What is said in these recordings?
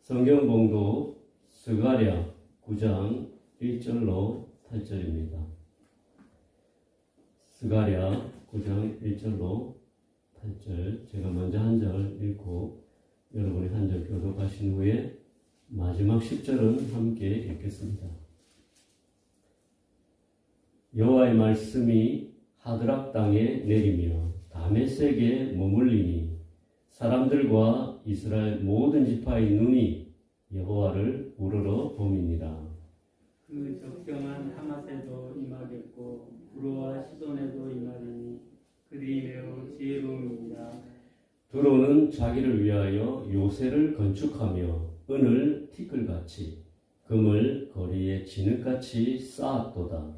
성경 봉독 스가랴 9장 1절로 8절입니다. 스가랴 9장 1절로 8절, 제가 먼저 한 절 읽고 여러분이 한 절 교독하신 후에 마지막 10절은 함께 읽겠습니다. 여호와의 말씀이 하드락 땅에 내리며 다메섹에 머물리니 사람들과 이스라엘 모든 지파의 눈이 여호와를 우러러 봄이니라. 그 적경한 하맛에도 임하겠고 두로와 시돈에도 임하리니 그들이 매우 지혜로움이니라. 두로는 자기를 위하여 요새를 건축하며 은을 티끌같이 금을 거리에 진흙같이 쌓았도다.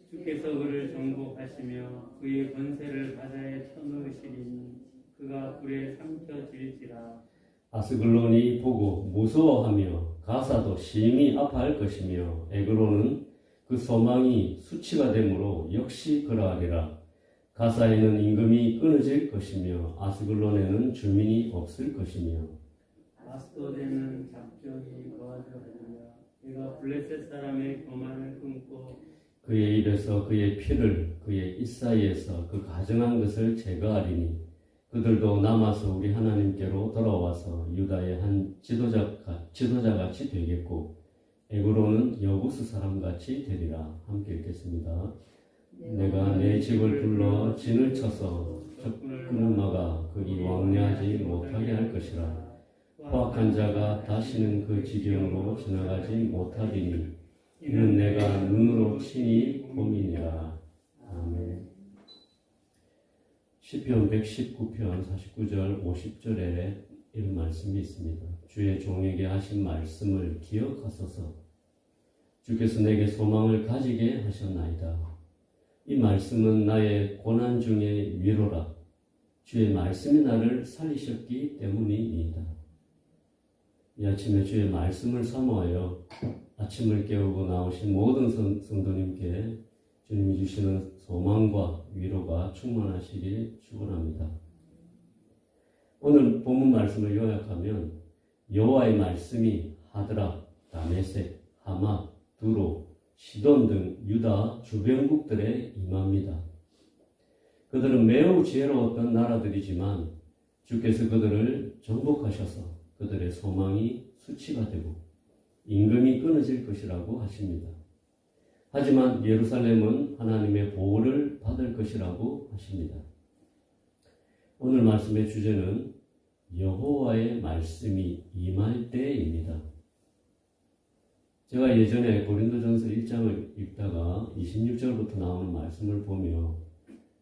주께서 그를 정복하시며 그의 권세를 바다에 쳐넣으시리니 그가 불에 삼켜질지라. 아스글론이 보고 무서워하며 가사도 심히 아파할 것이며 에그론은 그 소망이 수치가 되므로 역시 그러하리라. 가사에는 임금이 끊어질 것이며 아스글론에는 주민이 없을 것이며 아스도데는 작정이 거하리라. 그가 블레셋 사람의 교만을 끊고 그의 입에서 그의 피를 그의 입 사이에서 그 가증한 것을 제거하리니 그들도 남아서 우리 하나님께로 돌아와서 유다의 한 지도자같이 되겠고 에그론은 여부스 사람같이 되리라. 함께 읽겠습니다. 내가 내 집을 둘러 진을 쳐서 적군을 막아 그이 왕래하지 못하게 할 것이라. 포악한 자가 다시는 그 지경으로 지나가지 못하리니 이는 내가 눈으로 친히 봄이니라. 아멘. 시편 119편 49절 50절에 이런 말씀이 있습니다. 주의 종에게 하신 말씀을 기억하소서. 주께서 내게 소망을 가지게 하셨나이다. 이 말씀은 나의 고난 중의 위로라. 주의 말씀이 나를 살리셨기 때문이니이다. 이 아침에 주의 말씀을 사모하여 아침을 깨우고 나오신 모든 성도님께 주님이 주시는 소망과 위로가 충만하시길 축원합니다. 오늘 본문 말씀을 요약하면 여호와의 말씀이 하드락, 다메섹, 하맛, 두로, 시돈 등 유다 주변국들에 임합니다. 그들은 매우 지혜로웠던 나라들이지만 주께서 그들을 정복하셔서 그들의 소망이 수치가 되고 임금이 끊어질 것이라고 하십니다. 하지만 예루살렘은 하나님의 보호를 받을 것이라고 하십니다. 오늘 말씀의 주제는 여호와의 말씀이 임할 때입니다. 제가 예전에 고린도전서 1장을 읽다가 26절부터 나오는 말씀을 보며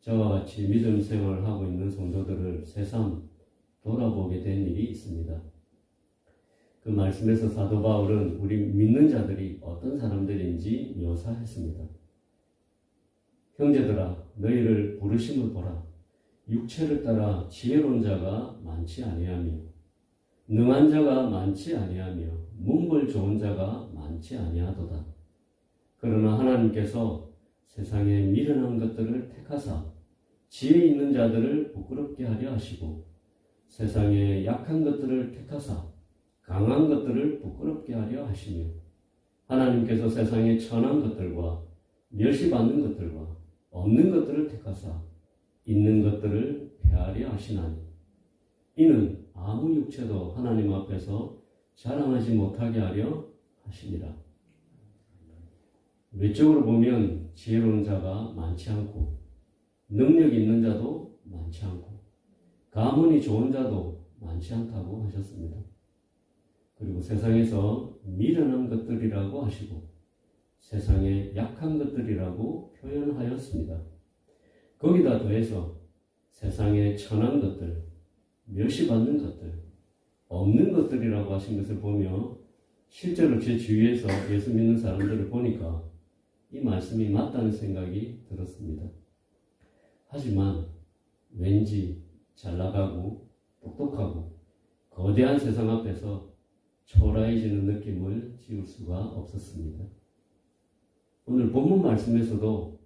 저와 같이 믿음 생활을 하고 있는 성도들을 새삼 돌아보게 된 일이 있습니다. 그 말씀에서 사도 바울은 우리 믿는 자들이 어떤 사람들인지 묘사했습니다. 형제들아, 너희를 부르심을 보라. 육체를 따라 지혜로운 자가 많지 아니하며 능한 자가 많지 아니하며 문벌 좋은 자가 많지 아니하도다. 그러나 하나님께서 세상에 미련한 것들을 택하사 지혜 있는 자들을 부끄럽게 하려 하시고 세상에 약한 것들을 택하사 강한 것들을 부끄럽게 하려 하시며 하나님께서 세상에 천한 것들과 멸시받는 것들과 없는 것들을 택하사 있는 것들을 폐하려 하시나니 이는 아무 육체도 하나님 앞에서 자랑하지 못하게 하려 하시니라. 외적으로 보면 지혜로운 자가 많지 않고 능력 있는 자도 많지 않고 가문이 좋은 자도 많지 않다고 하셨습니다. 그리고 세상에서 미련한 것들이라고 하시고 세상에 약한 것들이라고 표현하였습니다. 거기다 더해서 세상에 천한 것들, 멸시받는 것들, 없는 것들이라고 하신 것을 보며 실제로 제 주위에서 예수 믿는 사람들을 보니까 이 말씀이 맞다는 생각이 들었습니다. 하지만 왠지 잘나가고 똑똑하고 거대한 세상 앞에서 초라해지는 느낌을 지울 수가 없었습니다. 오늘 본문 말씀에서도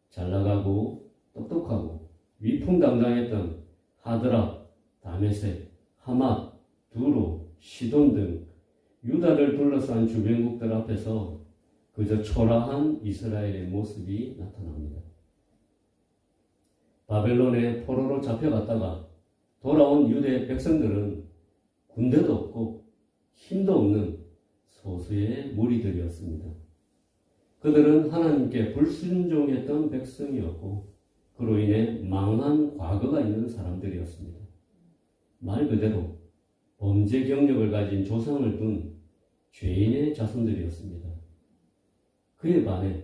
잘나가고 똑똑하고 위풍당당했던 하드락, 다메섹, 하맛, 두로, 시돈 등 유다를 둘러싼 주변국들 앞에서 그저 초라한 이스라엘의 모습이 나타납니다. 바벨론에 포로로 잡혀갔다가 돌아온 유대 백성들은 군대도 없고 힘도 없는 소수의 무리들이었습니다. 그들은 하나님께 불순종했던 백성이었고 그로 인해 망한 과거가 있는 사람들이었습니다. 말 그대로 범죄 경력을 가진 조상을 둔 죄인의 자손들이었습니다. 그에 반해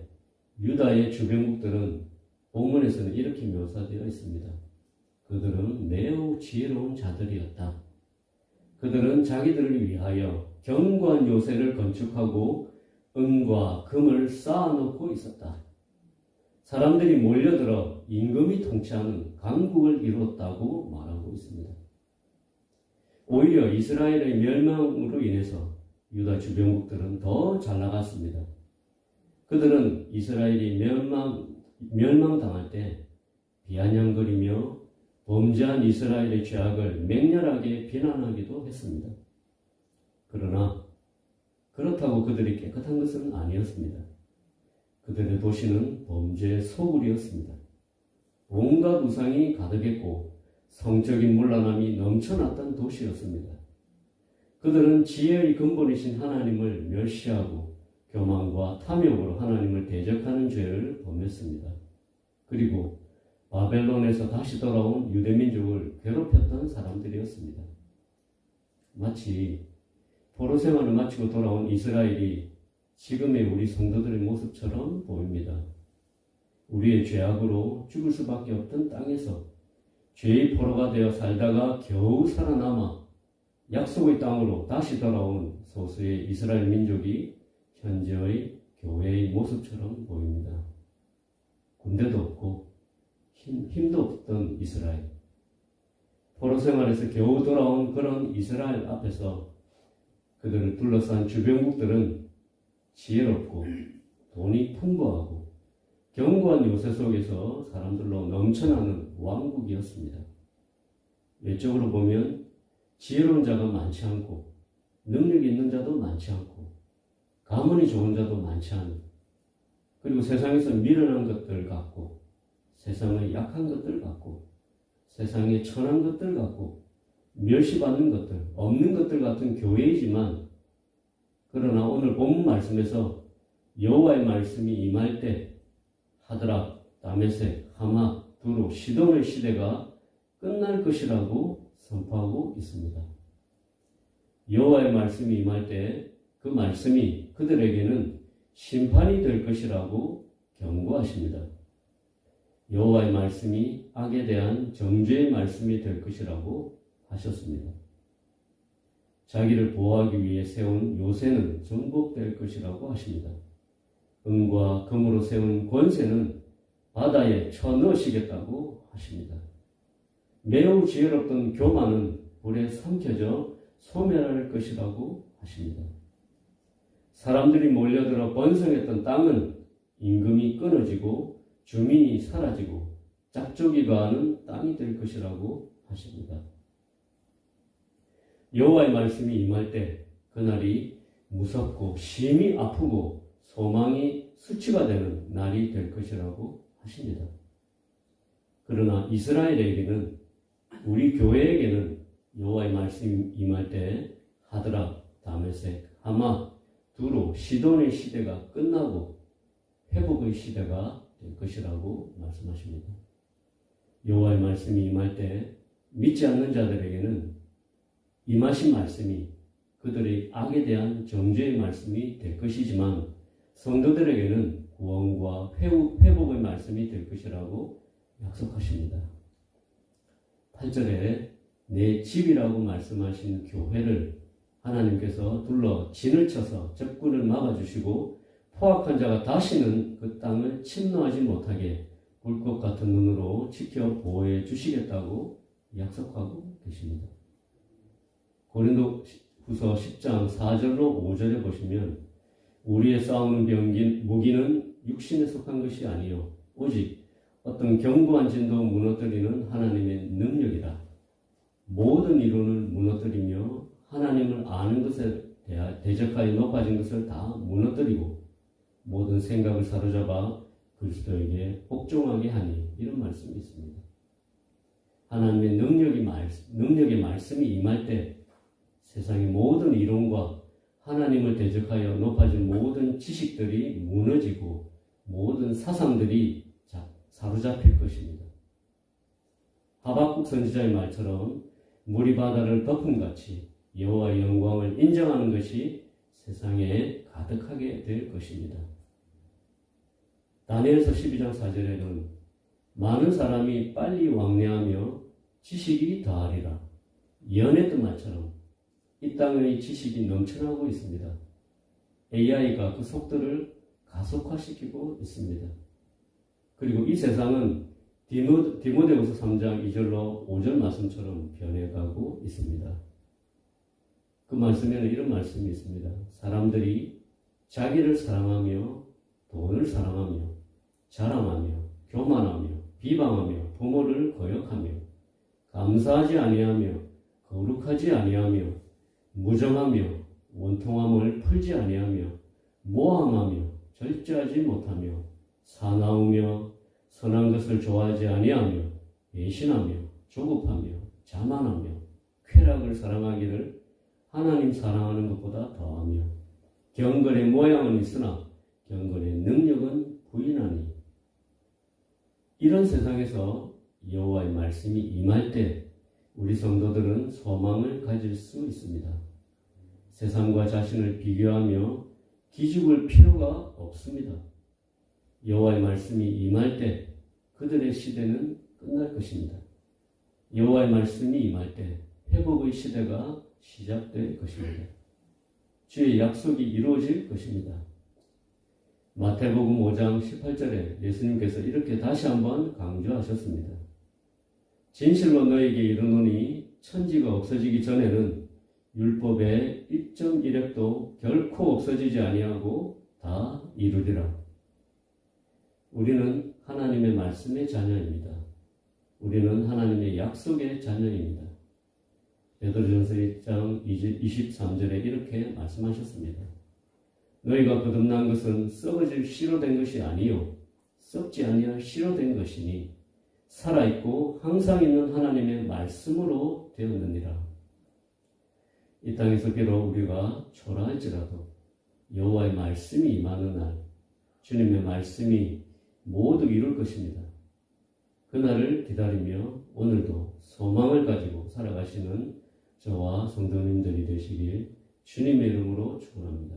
유다의 주변국들은 본문에서는 이렇게 묘사되어 있습니다. 그들은 매우 지혜로운 자들이었다. 그들은 자기들을 위하여 견고한 요새를 건축하고 은과 금을 쌓아놓고 있었다. 사람들이 몰려들어 임금이 통치하는 강국을 이루었다고 말하고 있습니다. 오히려 이스라엘의 멸망으로 인해서 유다 주변국들은 더 잘 나갔습니다. 그들은 이스라엘이 멸망당할 때 비아냥거리며 범죄한 이스라엘의 죄악을 맹렬하게 비난하기도 했습니다. 그러나 그렇다고 그들이 깨끗한 것은 아니었습니다. 그들의 도시는 범죄의 소굴이었습니다. 온갖 우상이 가득했고 성적인 문란함이 넘쳐났던 도시였습니다. 그들은 지혜의 근본이신 하나님을 멸시하고 교만과 탐욕으로 하나님을 대적하는 죄를 범했습니다. 그리고 바벨론에서 다시 돌아온 유대민족을 괴롭혔던 사람들이었습니다. 마치 포로 생활을 마치고 돌아온 이스라엘이 지금의 우리 성도들의 모습처럼 보입니다. 우리의 죄악으로 죽을 수밖에 없던 땅에서 죄의 포로가 되어 살다가 겨우 살아남아 약속의 땅으로 다시 돌아온 소수의 이스라엘 민족이 현재의 교회의 모습처럼 보입니다. 군대도 없고 힘도 없던 이스라엘. 포로 생활에서 겨우 돌아온 그런 이스라엘 앞에서 그들을 둘러싼 주변국들은 지혜롭고 돈이 풍부하고 견고한 요새 속에서 사람들로 넘쳐나는 왕국이었습니다. 외적으로 보면 지혜로운 자가 많지 않고 능력이 있는 자도 많지 않고 가문이 좋은 자도 많지 않은, 그리고 세상에서 미련한 것들 같고 세상의 약한 것들 같고 세상의 천한 것들 같고 멸시받는 것들, 없는 것들 같은 교회이지만, 그러나 오늘 본문 말씀에서 여호와의 말씀이 임할 때 하드락, 다메섹, 하맛, 두로, 시돈의 시대가 끝날 것이라고 선포하고 있습니다. 여호와의 말씀이 임할 때 그 말씀이 그들에게는 심판이 될 것이라고 경고하십니다. 여호와의 말씀이 악에 대한 정죄의 말씀이 될 것이라고 하셨습니다. 자기를 보호하기 위해 세운 요새는 정복될 것이라고 하십니다. 은과 금으로 세운 권세는 바다에 쳐넣으시겠다고 하십니다. 매우 지혜롭던 교만은 불에 삼켜져 소멸할 것이라고 하십니다. 사람들이 몰려들어 번성했던 땅은 임금이 끊어지고 주민이 사라지고 짝족이 거하는 땅이 될 것이라고 하십니다. 여호와의 말씀이 임할 때 그날이 무섭고 심히 아프고 소망이 수치가 되는 날이 될 것이라고 하십니다. 그러나 이스라엘에게는, 우리 교회에게는 여호와의 말씀이 임할 때 하드락, 다메섹, 하마, 두로, 시돈의 시대가 끝나고 회복의 시대가 될 것이라고 말씀하십니다. 여호와의 말씀이 임할 때 믿지 않는 자들에게는 임하신 말씀이 그들의 악에 대한 정죄의 말씀이 될 것이지만, 성도들에게는 구원과 회복의 말씀이 될 것이라고 약속하십니다. 8절에 내 집이라고 말씀하신 교회를 하나님께서 둘러 진을 쳐서 적군을 막아주시고 포악한 자가 다시는 그 땅을 침노하지 못하게 불꽃 같은 눈으로 지켜 보호해 주시겠다고 약속하고 계십니다. 고린도 후서 10장 4절로 5절에 보시면 우리의 싸우는 무기는 육신에 속한 것이 아니요 오직 어떤 견고한 진도 무너뜨리는 하나님의 능력이라. 모든 이론을 무너뜨리며 하나님을 아는 것에 대적하여 높아진 것을 다 무너뜨리고 모든 생각을 사로잡아 그리스도에게 복종하게 하니 이런 말씀이 있습니다. 하나님의 능력의 말씀이 임할 때 세상의 모든 이론과 하나님을 대적하여 높아진 모든 지식들이 무너지고 모든 사상들이 사로잡힐 것입니다. 하박국 선지자의 말처럼 물이 바다를 덮음같이 여호와의 영광을 인정하는 것이 세상에 가득하게 될 것입니다. 다니엘서 12장 4절에는 많은 사람이 빨리 왕래하며 지식이 더하리라. 예언했던 말처럼 이 땅의 지식이 넘쳐나고 있습니다. AI가 그 속도를 가속화시키고 있습니다. 그리고 이 세상은 디모데후서 3장 2절로 5절 말씀처럼 변해가고 있습니다. 그 말씀에는 이런 말씀이 있습니다. 사람들이 자기를 사랑하며 돈을 사랑하며 자랑하며 교만하며 비방하며 부모를 거역하며 감사하지 아니하며 거룩하지 아니하며 무정하며 원통함을 풀지 아니하며 모함하며 절제하지 못하며 사나우며 선한 것을 좋아하지 아니하며 배신하며 조급하며 자만하며 쾌락을 사랑하기를 하나님 사랑하는 것보다 더하며 경건의 모양은 있으나 경건의 능력은 부인하니 이런 세상에서 여호와의 말씀이 임할 때 우리 성도들은 소망을 가질 수 있습니다. 세상과 자신을 비교하며 기죽을 필요가 없습니다. 여호와의 말씀이 임할 때 그들의 시대는 끝날 것입니다. 여호와의 말씀이 임할 때 회복의 시대가 시작될 것입니다. 주의 약속이 이루어질 것입니다. 마태복음 5장 18절에 예수님께서 이렇게 다시 한번 강조하셨습니다. 진실로 너에게 이르노니 천지가 없어지기 전에는 율법의 1.1획도 결코 없어지지 아니하고 다 이루리라. 우리는 하나님의 말씀의 자녀입니다. 우리는 하나님의 약속의 자녀입니다. 베드로전서 1장 23절에 이렇게 말씀하셨습니다. 너희가 거듭난 것은 썩어질 씨로 된 것이 아니요 썩지 아니할 씨로 된 것이니 살아있고 항상 있는 하나님의 말씀으로 되었느니라. 이 땅에서 비록 우리가 초라할지라도 여호와의 말씀이 임하는 날 주님의 말씀이 모두 이룰 것입니다. 그날을 기다리며 오늘도 소망을 가지고 살아가시는 저와 성도님들이 되시길 주님의 이름으로 축원합니다.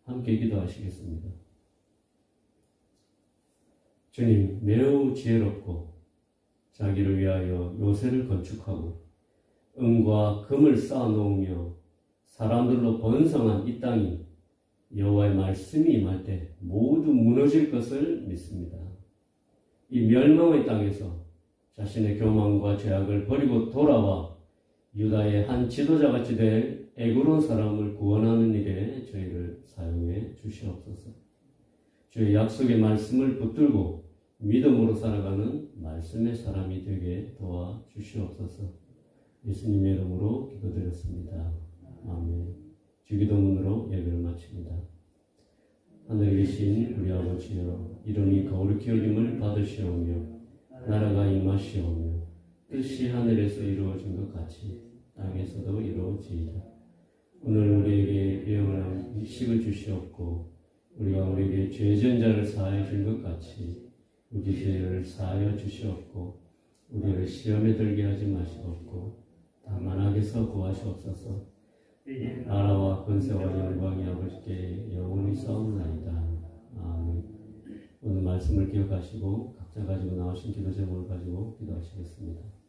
함께 기도하시겠습니다. 주님, 매우 지혜롭고 자기를 위하여 요새를 건축하고 은과 금을 쌓아놓으며 사람들로 번성한 이 땅이 여호와의 말씀이 임할 때 모두 무너질 것을 믿습니다. 이 멸망의 땅에서 자신의 교만과 죄악을 버리고 돌아와 유다의 한 지도자같이 될 에그론 사람을 구원하는 일에 저희를 사용해 주시옵소서. 주의 약속의 말씀을 붙들고 믿음으로 살아가는 말씀의 사람이 되게 도와 주시옵소서. 예수님의 이름으로 기도드렸습니다. 아멘. 주기도문으로 예배를 마칩니다. 하늘에 계신 우리 아버지여, 이름이 거룩히 여김을 받으시오며 나라가 임하시오며 뜻이 하늘에서 이루어진 것 같이 땅에서도 이루어지이다. 오늘 우리에게 영원한 식을 주시옵고 우리가 우리에게 죄진 자를 사하여 준 것 같이 우리 죄를 사하여 주시옵고 우리를 시험에 들게 하지 마시옵고 다만 악에서 구하시옵소서. 나라와 권세와 영광이 아버지께 영원히 싸움나이다. 아멘. 오늘 말씀을 기억하시고 각자 가지고 나오신 기도 제목을 가지고 기도하시겠습니다.